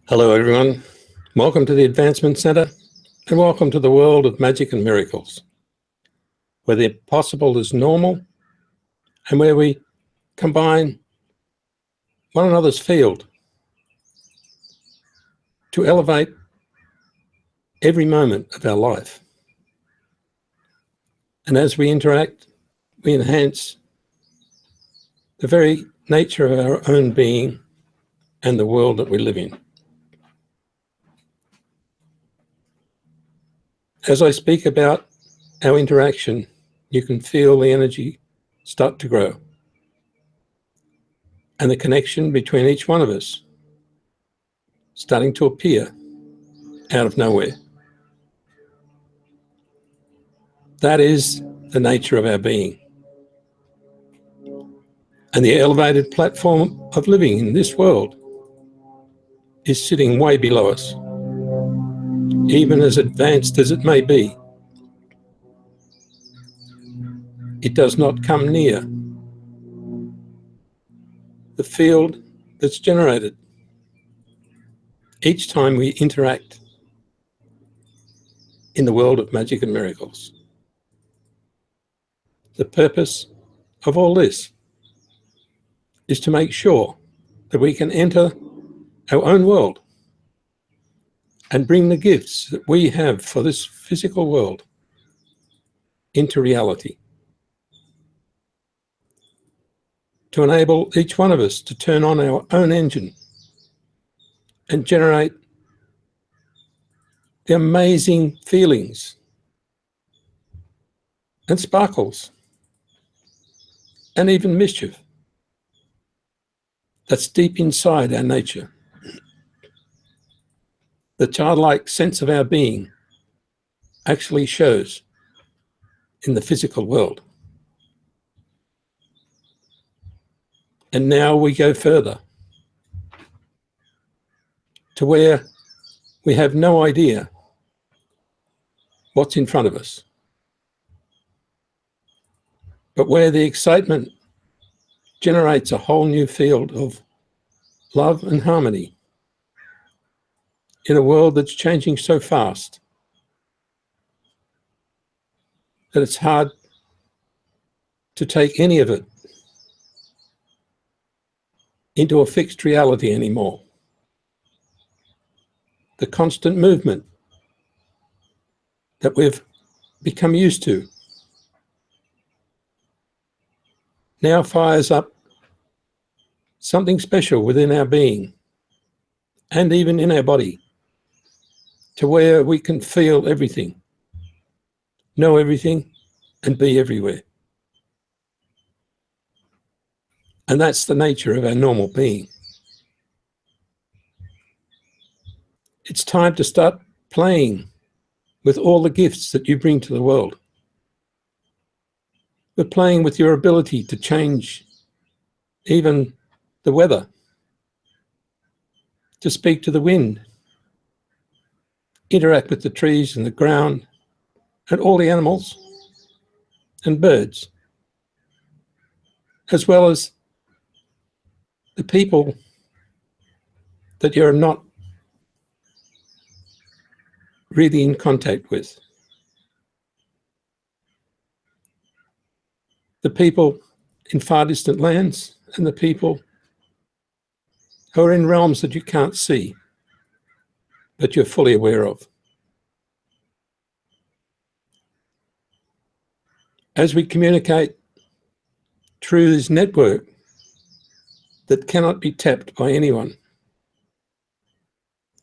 Hello everyone, welcome to the Advancement Centre and welcome to the world of magic and miracles, where the possible is normal and where we combine one another's field to elevate every moment of our life. And as we interact, we enhance the very nature of our own being and the world that we live in. As I speak about our interaction, you can feel the energy start to grow and the connection between each one of us starting to appear out of nowhere. That is the nature of our being. And the elevated platform of living in this world is sitting way below us, even as advanced as it may be. It does not come near the field that's generated each time we interact in the world of magic and miracles. The purpose of all this is to make sure that we can enter our own world and bring the gifts that we have for this physical world into reality, to enable each one of us to turn on our own engine and generate the amazing feelings and sparkles and even mischief that's deep inside our nature. The childlike sense of our being actually shows in the physical world. And now we go further to where we have no idea what's in front of us, but where the excitement generates a whole new field of love and harmony in a world that's changing so fast that it's hard to take any of it into a fixed reality anymore. The constant movement that we've become used to now fires up something special within our being and even in our body, to where we can feel everything, know everything, and be everywhere. And that's the nature of our normal being. It's time to start playing with all the gifts that you bring to the world. We're playing with your ability to change even the weather, to speak to the wind, interact with the trees and the ground and all the animals and birds, as well as the people that you're not really in contact with. The people in far distant lands and the people who are in realms that you can't see, but you're fully aware of. As we communicate through this network that cannot be tapped by anyone,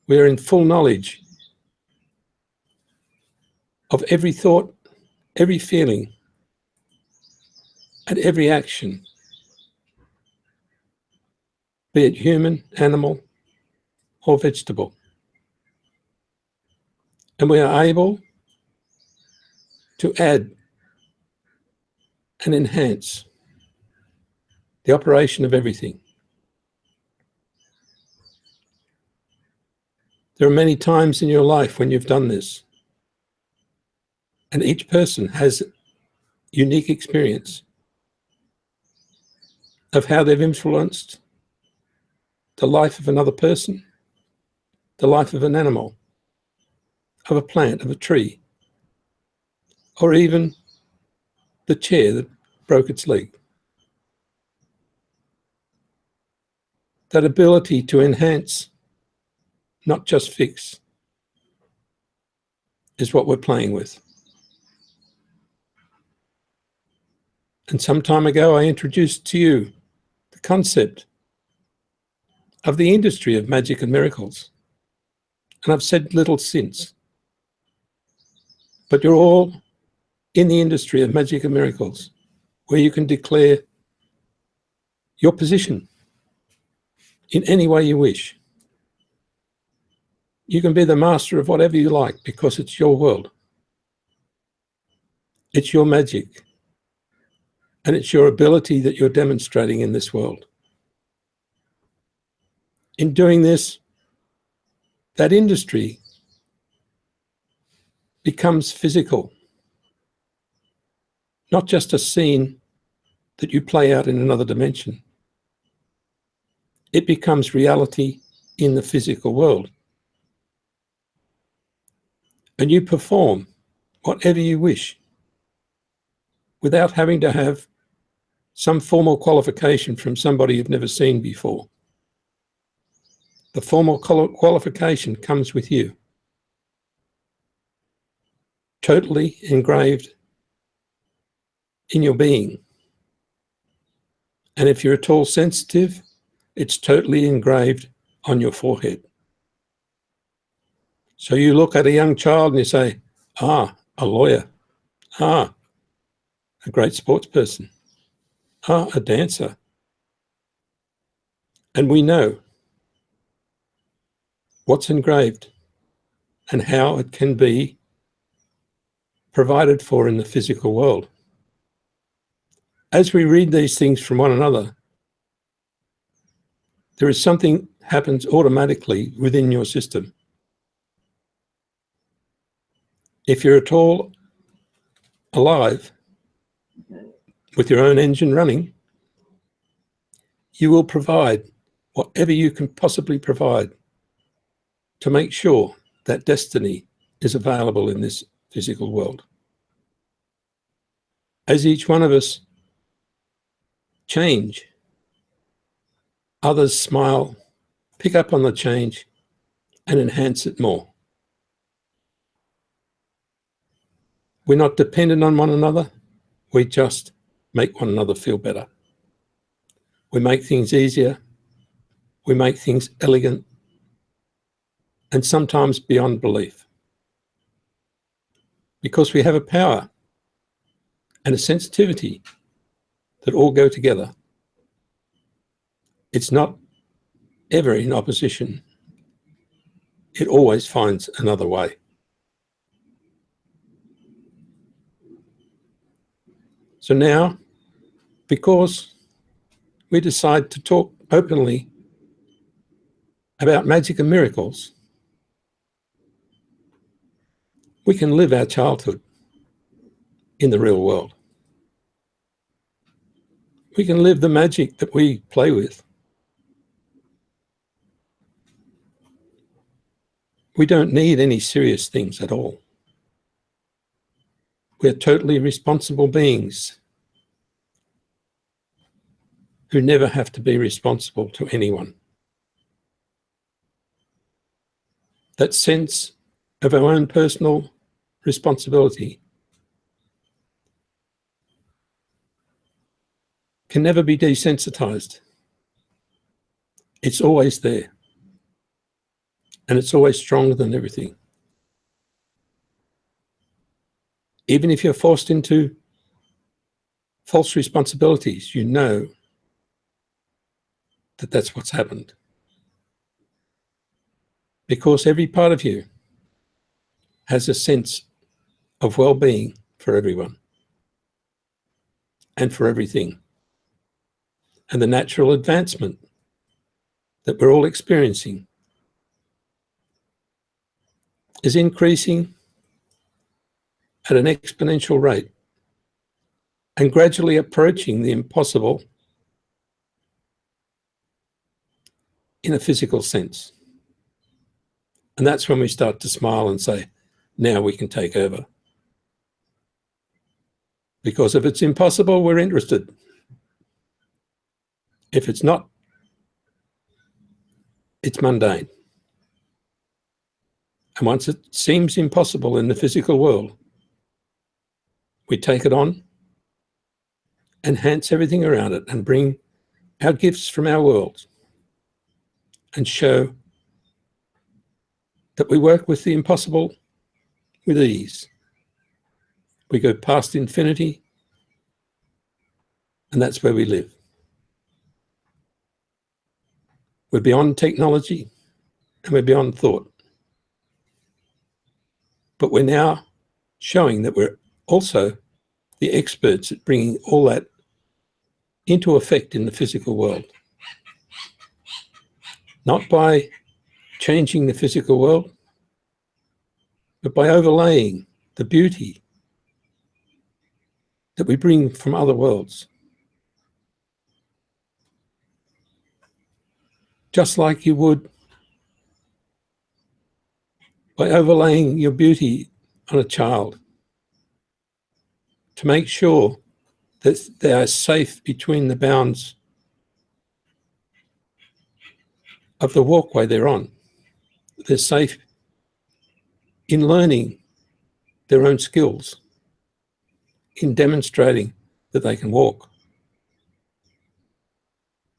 we are in full knowledge of every thought, every feeling, and every action, be it human, animal, or vegetable. And we are able to add and enhance the operation of everything. There are many times in your life when you've done this, and each person has unique experience of how they've influenced the life of another person the life of an animal, of a plant, of a tree, or even the chair that broke its leg. That ability to enhance, not just fix, is what we're playing with. And some time ago, I introduced to you the concept of the industry of magic and miracles. And I've said little since. But you're all in the industry of magic and miracles, where you can declare your position in any way you wish. You can be the master of whatever you like because it's your world. It's your magic. And it's your ability that you're demonstrating in this world. In doing this, that industry becomes physical, not just a scene that you play out in another dimension. It becomes reality in the physical world. And you perform whatever you wish without having to have some formal qualification from somebody you've never seen before. The formal qualification comes with you, totally engraved in your being. And if you're at all sensitive, it's totally engraved on your forehead. So you look at a young child and you say, ah, a lawyer, ah, a great sports person, ah, a dancer. And we know what's engraved and how it can be provided for in the physical world. As we read these things from one another, there is something happens automatically within your system. If you're at all alive, with your own engine running, you will provide whatever you can possibly provide to make sure that destiny is available in this physical world. As each one of us change, others smile, pick up on the change, and enhance it more. We're not dependent on one another. We just make one another feel better. We make things easier. We make things elegant, and sometimes beyond belief. Because we have a power and a sensitivity that all go together. It's not ever in opposition. It always finds another way. So now, because we decide to talk openly about magic and miracles, we can live our childhood in the real world. We can live the magic that we play with. We don't need any serious things at all. We're totally responsible beings who never have to be responsible to anyone. That sense of our own personal responsibility can never be desensitized. It's always there. And it's always stronger than everything. Even if you're forced into false responsibilities, you know that that's what's happened. Because every part of you has a sense of well-being for everyone and for everything. And the natural advancement that we're all experiencing is increasing at an exponential rate and gradually approaching the impossible in a physical sense. And that's when we start to smile and say, now we can take over. Because if it's impossible, we're interested. If it's not, it's mundane. And once it seems impossible in the physical world, we take it on, enhance everything around it, and bring our gifts from our world and show that we work with the impossible with ease. We go past infinity, and that's where we live. We're beyond technology, and we're beyond thought. But we're now showing that we're also the experts at bringing all that into effect in the physical world. Not by changing the physical world, but by overlaying the beauty that we bring from other worlds. Just like you would by overlaying your beauty on a child to make sure that they are safe between the bounds of the walkway they're on. They're safe in learning their own skills, in demonstrating that they can walk,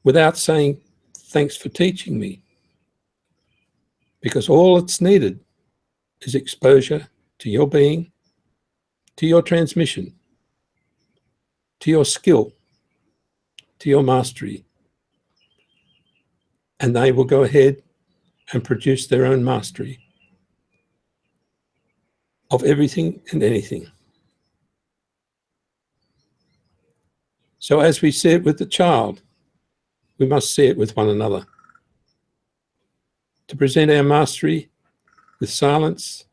without saying, thanks for teaching me. Because all that's needed is exposure to your being, to your transmission, to your skill, to your mastery. And they will go ahead and produce their own mastery of everything and anything. So as we see it with the child, we must see it with one another. To present our mastery with silence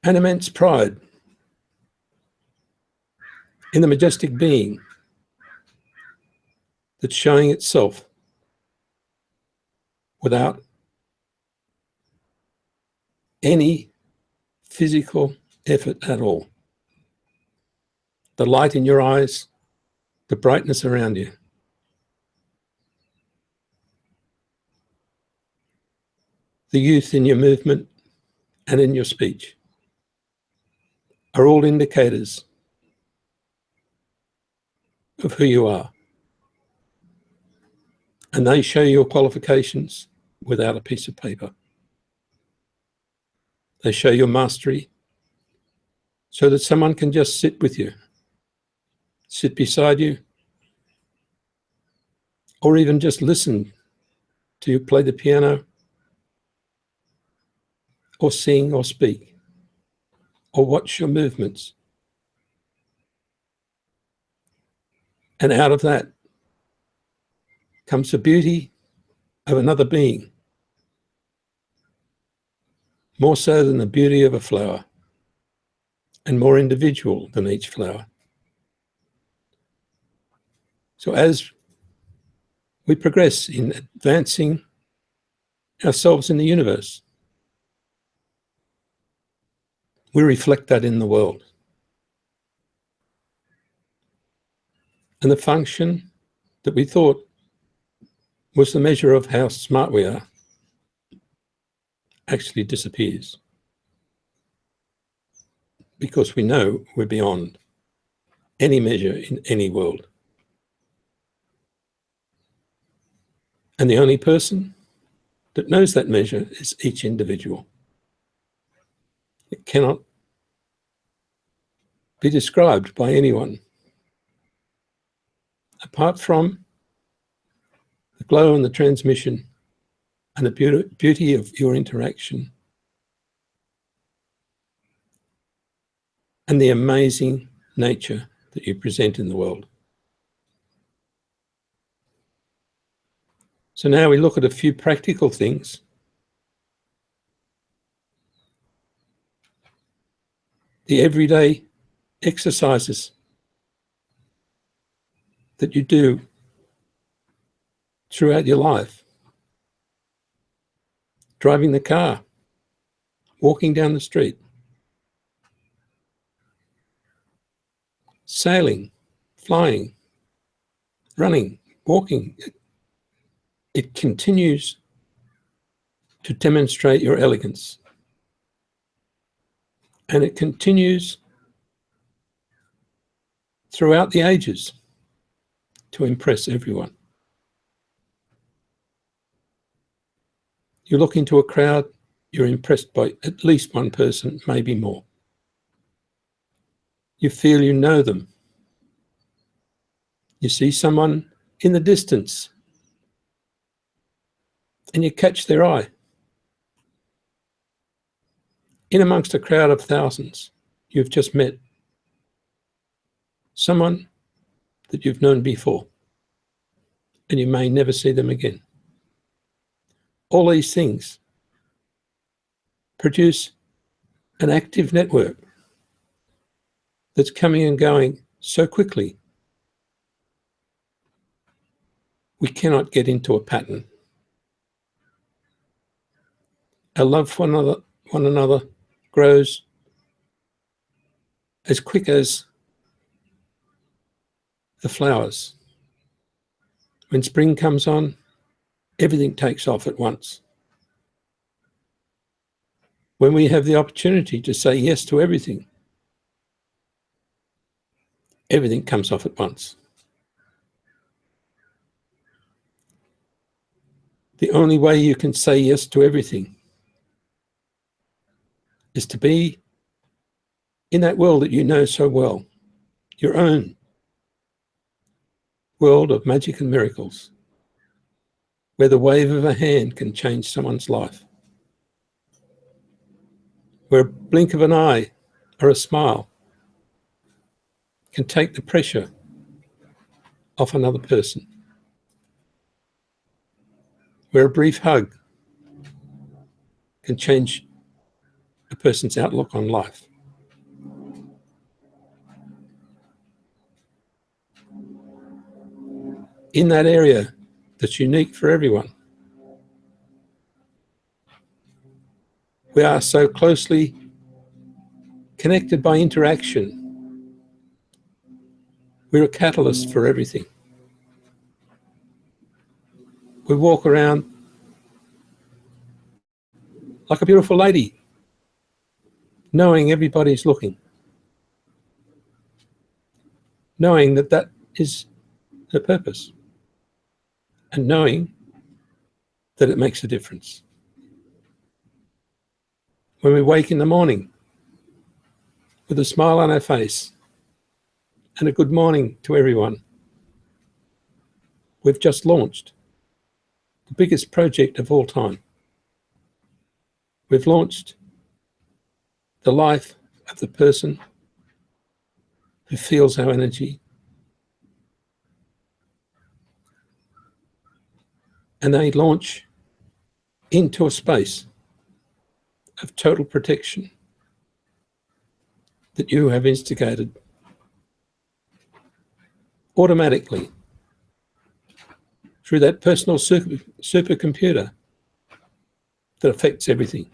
and immense pride in the majestic being that's showing itself without any physical effort at all. The light in your eyes, the brightness around you. The youth in your movement and in your speech are all indicators of who you are. And they show your qualifications without a piece of paper. They show your mastery so that someone can just sit with you, sit beside you, or even just listen to you play the piano, or sing or speak, or watch your movements. And out of that comes the beauty of another being, more so than the beauty of a flower, and more individual than each flower. So as we progress in advancing ourselves in the universe, we reflect that in the world. And the function that we thought was the measure of how smart we are actually disappears. Because we know we're beyond any measure in any world. And the only person that knows that measure is each individual. It cannot be described by anyone apart from the glow and the transmission and the beauty of your interaction and the amazing nature that you present in the world. So now we look at a few practical things the everyday exercises that you do throughout your life driving the car, walking down the street, sailing, flying, running, walking. It continues to demonstrate your elegance. And it continues throughout the ages to impress everyone. You look into a crowd, you're impressed by at least one person, maybe more. You feel you know them. You see someone in the distance and you catch their eye. In amongst a crowd of thousands, you've just met someone that you've known before, and you may never see them again. All these things produce an active network that's coming and going so quickly, we cannot get into a pattern. Our love for one another grows as quick as the flowers. When spring comes on, everything takes off at once. When we have the opportunity to say yes to everything, everything comes off at once. The only way you can say yes to everything is to be in that world that you know so well, your own world of magic and miracles, where the wave of a hand can change someone's life, where a blink of an eye or a smile can take the pressure off another person, where a brief hug can change a person's outlook on life. In that area that's unique for everyone, we are so closely connected by interaction. We're a catalyst for everything. We walk around like a beautiful lady, knowing everybody's looking, knowing that that is her purpose, and knowing that it makes a difference. When we wake in the morning with a smile on our face and a good morning to everyone, we've just launched the biggest project of all time. We've launched the life of the person who feels our energy, and they launch into a space of total protection that you have instigated automatically through that personal supercomputer that affects everything.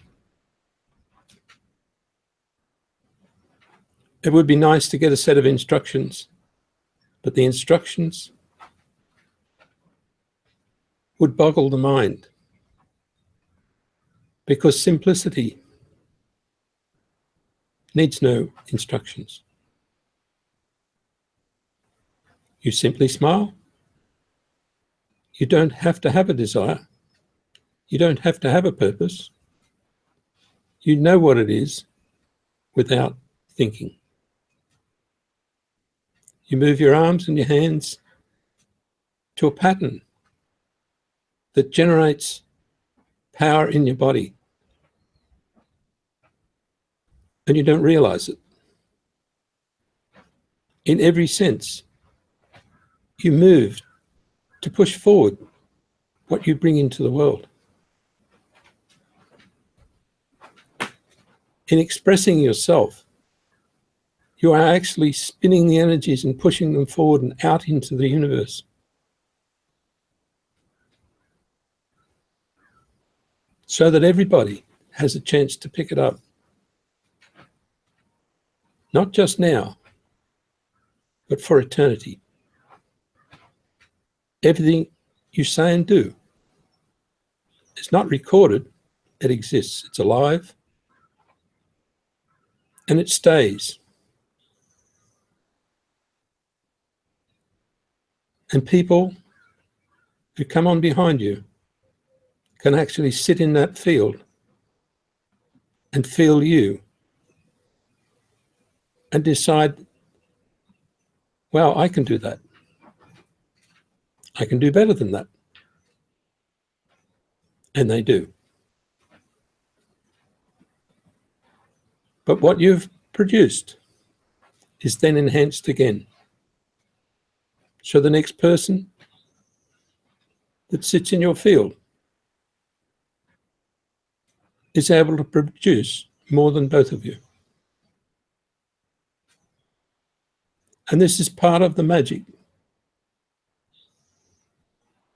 It would be nice to get a set of instructions, but the instructions would boggle the mind, because simplicity needs no instructions. You simply smile. You don't have to have a desire. You don't have to have a purpose. You know what it is without thinking. You move your arms and your hands to a pattern that generates power in your body, and you don't realize it. In every sense, you move to push forward what you bring into the world. In expressing yourself, you are actually spinning the energies and pushing them forward and out into the universe. so that everybody has a chance to pick it up. Not just now, but for eternity. Everything you say and do is not recorded, it exists, it's alive, and it stays. And people who come on behind you can actually sit in that field and feel you and decide, well, I can do that. I can do better than that. And they do. But what you've produced is then enhanced again. So the next person that sits in your field is able to produce more than both of you. And this is part of the magic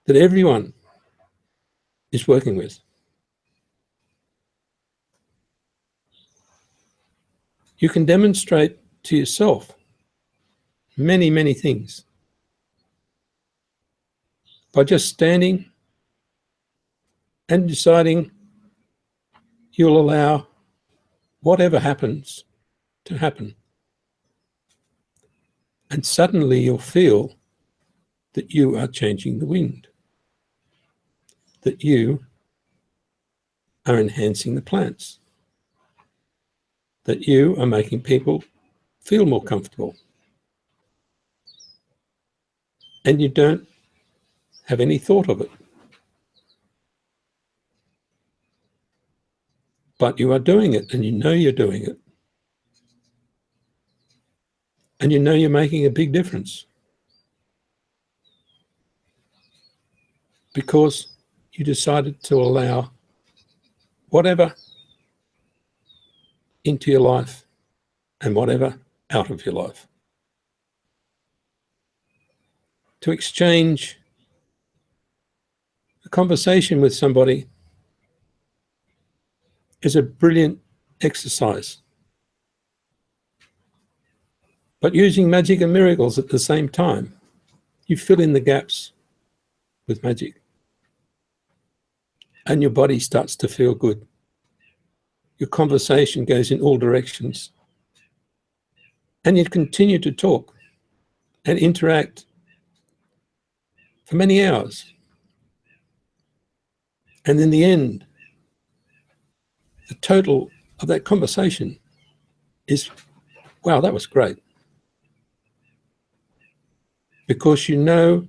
that everyone is working with. You can demonstrate to yourself many, many things by just standing and deciding you'll allow whatever happens to happen. And suddenly you'll feel that you are changing the wind, that you are enhancing the plants, that you are making people feel more comfortable. And you don't have any thought of it. But you are doing it, and you know you're doing it. And you know you're making a big difference. Because you decided to allow whatever into your life and whatever out of your life. To exchange a conversation with somebody is a brilliant exercise. But using magic and miracles at the same time, you fill in the gaps with magic. And your body starts to feel good. Your conversation goes in all directions. And you continue to talk and interact for many hours. And in the end, the total of that conversation is, wow, that was great. Because you know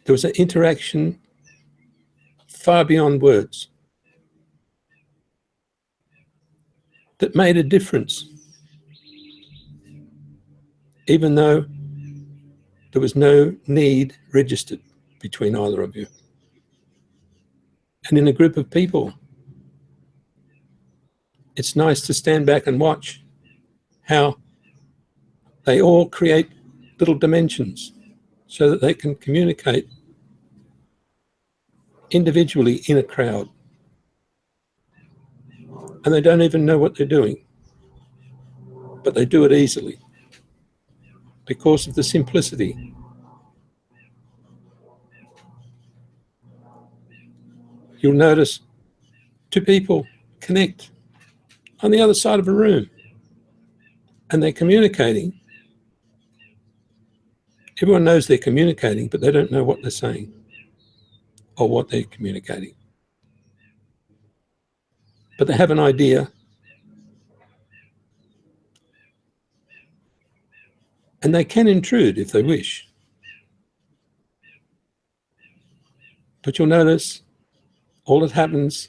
there was an interaction far beyond words that made a difference, even though there was no need registered between either of you. And in a group of people, it's nice to stand back and watch how they all create little dimensions so that they can communicate individually in a crowd. And they don't even know what they're doing, but they do it easily because of the simplicity. You'll notice two people connect on the other side of a room and they're communicating. Everyone knows they're communicating, but they don't know what they're saying or what they're communicating. But they have an idea, and they can intrude if they wish. But you'll notice all that happens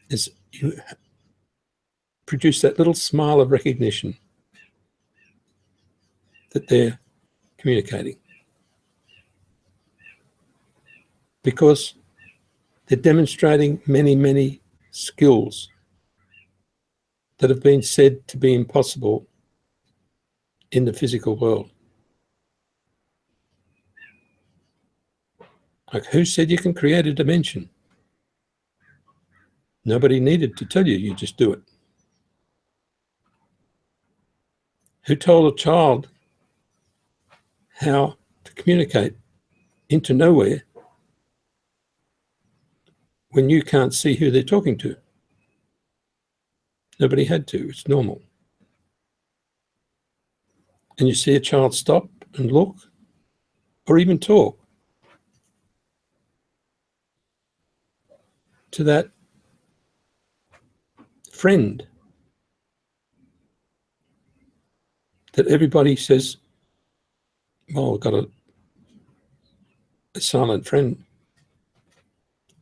is you produce that little smile of recognition that they're communicating. Because they're demonstrating many, many skills that have been said to be impossible in the physical world. Like, who said you can create a dimension? Nobody needed to tell you, you just do it. Who told a child how to communicate into nowhere when you can't see who they're talking to? Nobody had to. It's normal. And you see a child stop and look, or even talk to that friend that everybody says, well, I've got a silent friend,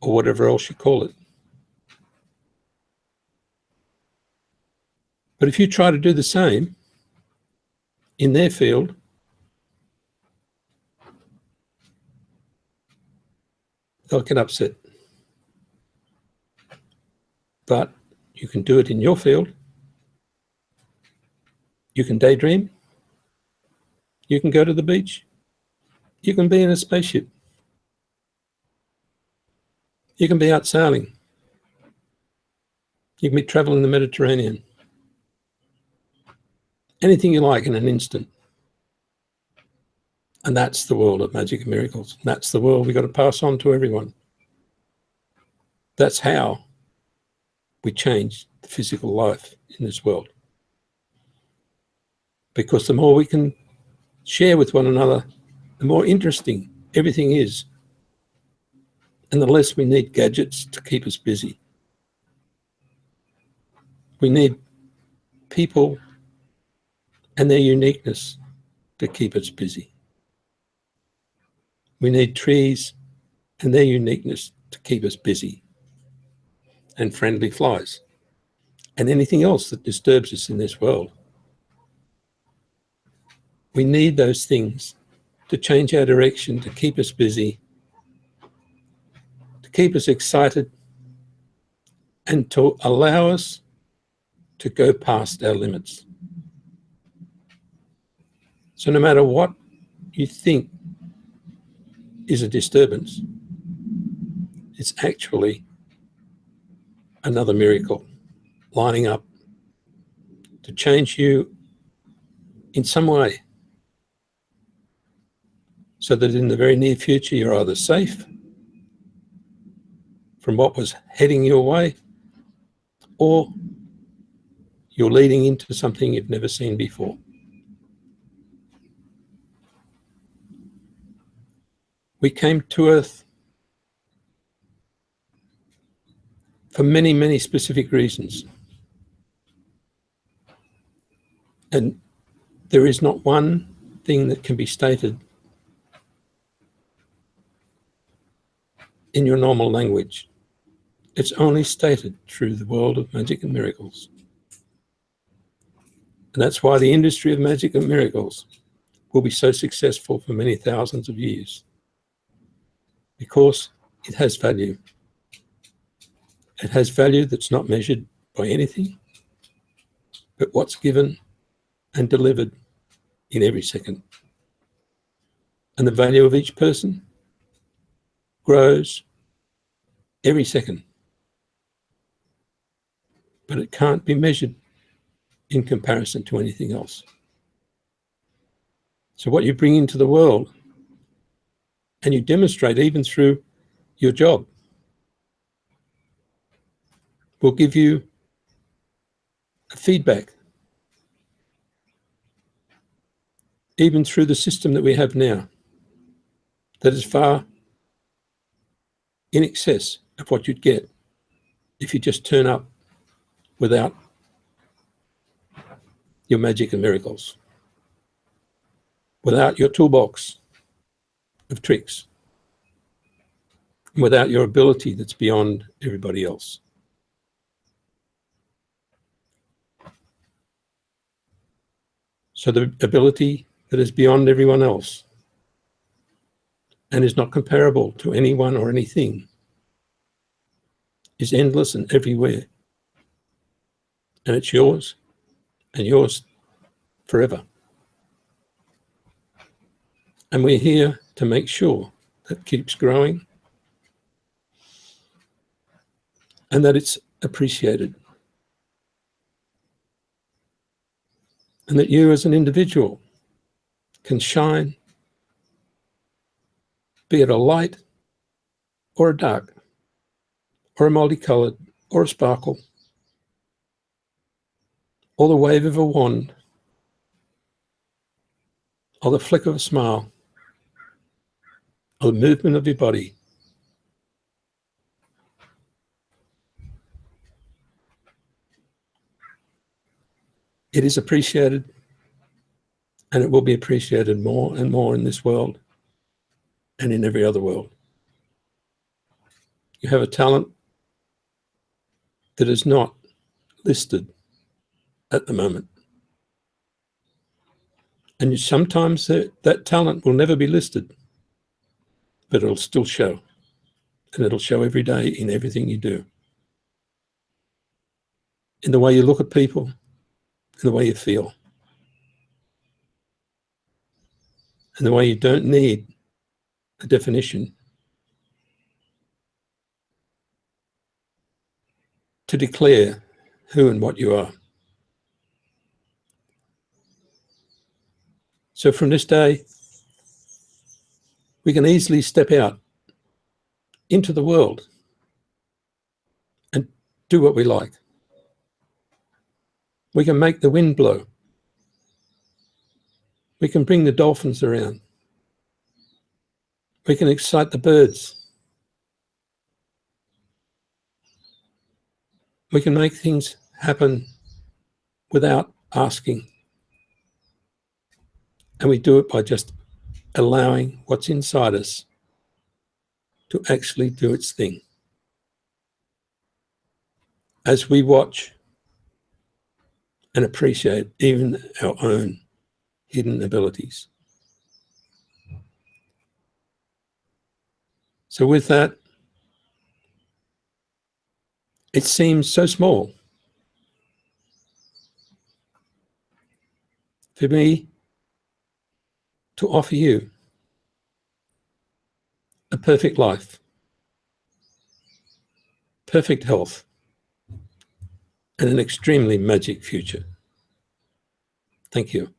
or whatever else you call it. But if you try to do the same in their field, they'll get upset. But you can do it in your field. You can daydream. You can go to the beach. You can be in a spaceship. You can be out sailing. You can be traveling the Mediterranean. Anything you like in an instant. And that's the world of magic and miracles. That's the world we've got to pass on to everyone. That's how we change the physical life in this world. Because the more we can share with one another, the more interesting everything is. And the less we need gadgets to keep us busy. We need people and their uniqueness to keep us busy. We need trees and their uniqueness to keep us busy. And friendly flies. And anything else that disturbs us in this world. We need those things to change our direction, to keep us busy, to keep us excited, and to allow us to go past our limits. So no matter what you think is a disturbance, it's actually another miracle lining up to change you in some way, so that in the very near future you're either safe from what was heading your way, or you're leading into something you've never seen before. We came to Earth for many, many specific reasons. And there is not one thing that can be stated in your normal language. It's only stated through the world of magic and miracles. And that's why the industry of magic and miracles will be so successful for many thousands of years. Because it has value. It has value that's not measured by anything, but what's given and delivered in every second. And the value of each person grows every second. But it can't be measured in comparison to anything else. So what you bring into the world, and you demonstrate even through your job, will give you a feedback. Even through the system that we have now, that is far in excess of what you'd get if you just turn up without your magic and miracles, without your toolbox of tricks, and without your ability that's beyond everybody else. So the ability that is beyond everyone else and is not comparable to anyone or anything is endless and everywhere. And it's yours and yours forever. And we're here to make sure that keeps growing and that it's appreciated. And that you as an individual can shine, be it a light or a dark, or a multicolored, or a sparkle, or the wave of a wand, or the flick of a smile, or the movement of your body. It is appreciated, and it will be appreciated more and more in this world and in every other world. You have a talent that is not listed at the moment. And sometimes that talent will never be listed, but it'll still show. And it'll show every day in everything you do. In the way you look at people, in the way you feel. In the way you don't need a definition to declare who and what you are. So from this day, we can easily step out into the world and do what we like. We can make the wind blow. We can bring the dolphins around. We can excite the birds. We can make things happen without asking. And we do it by just allowing what's inside us to actually do its thing. As we watch and appreciate even our own hidden abilities. So with that, it seems so small for me to offer you a perfect life, perfect health, and an extremely magic future. Thank you.